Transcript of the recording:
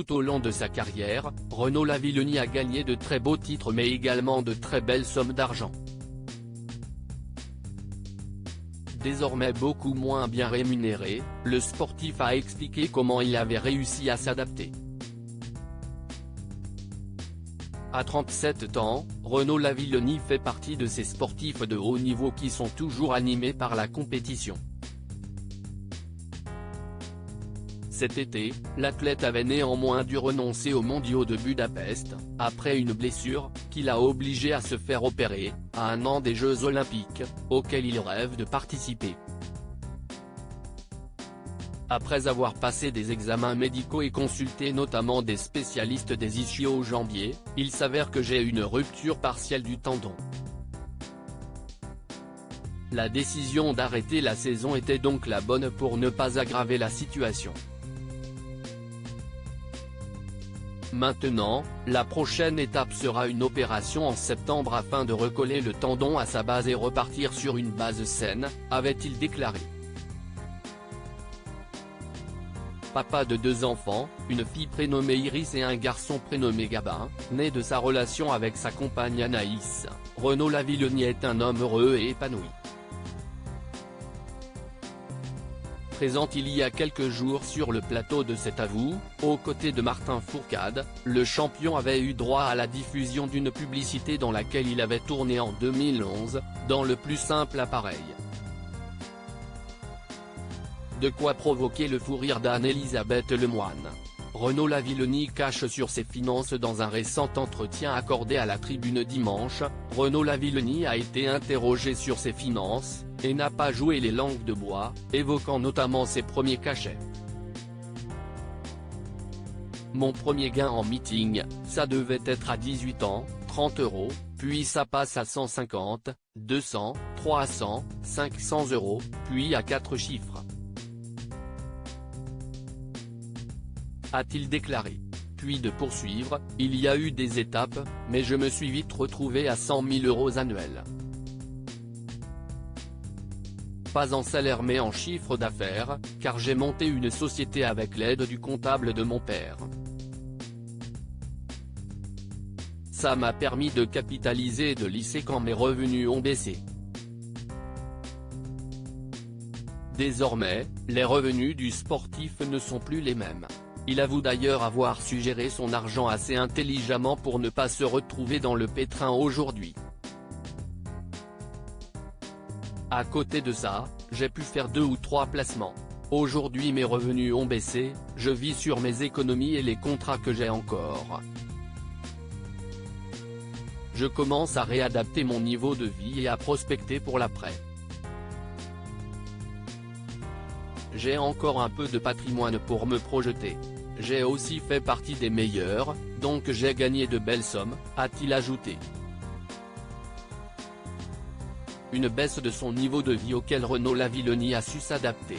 Tout au long de sa carrière, Renaud Lavillenie a gagné de très beaux titres mais également de très belles sommes d'argent. Désormais beaucoup moins bien rémunéré, le sportif a expliqué comment il avait réussi à s'adapter. À 37 ans, Renaud Lavillenie fait partie de ces sportifs de haut niveau qui sont toujours animés par la compétition. Cet été, l'athlète avait néanmoins dû renoncer aux mondiaux de Budapest, après une blessure, qui l'a obligé à se faire opérer, à un an des Jeux Olympiques, auxquels il rêve de participer. Après avoir passé des examens médicaux et consulté notamment des spécialistes des ischio-jambiers, il s'avère que j'ai une rupture partielle du tendon. La décision d'arrêter la saison était donc la bonne pour ne pas aggraver la situation. Maintenant, la prochaine étape sera une opération en septembre afin de recoller le tendon à sa base et repartir sur une base saine, avait-il déclaré. Papa de 2 enfants, une fille prénommée Iris et un garçon prénommé Gabin, né de sa relation avec sa compagne Anaïs, Renaud Lavillenie est un homme heureux et épanoui. Présent il y a quelques jours sur le plateau de C'est à vous, aux côtés de Martin Fourcade, le champion avait eu droit à la diffusion d'une publicité dans laquelle il avait tourné en 2011, dans le plus simple appareil. De quoi provoquer le fou rire d'Anne-Elisabeth Lemoine. Renaud Lavillenie cache sur ses finances dans un récent entretien accordé à la Tribune dimanche. Renaud Lavillenie a été interrogé sur ses finances, et n'a pas joué les langues de bois, évoquant notamment ses premiers cachets. Mon premier gain en meeting, ça devait être à 18 ans, 30 €, puis ça passe à 150, 200, 300, 500 €, puis à 4 chiffres. A-t-il déclaré. Puis de poursuivre, il y a eu des étapes, mais je me suis vite retrouvé à 100 000 € annuels. Pas en salaire mais en chiffre d'affaires, car j'ai monté une société avec l'aide du comptable de mon père. Ça m'a permis de capitaliser et de lisser quand mes revenus ont baissé. Désormais, les revenus du sportif ne sont plus les mêmes. Il avoue d'ailleurs avoir su gérer son argent assez intelligemment pour ne pas se retrouver dans le pétrin aujourd'hui. À côté de ça, j'ai pu faire 2 ou 3 placements. Aujourd'hui mes revenus ont baissé, je vis sur mes économies et les contrats que j'ai encore. Je commence à réadapter mon niveau de vie et à prospecter pour l'après. J'ai encore un peu de patrimoine pour me projeter. J'ai aussi fait partie des meilleurs, donc j'ai gagné de belles sommes, a-t-il ajouté. Une baisse de son niveau de vie auquel Renaud Lavillenie a su s'adapter.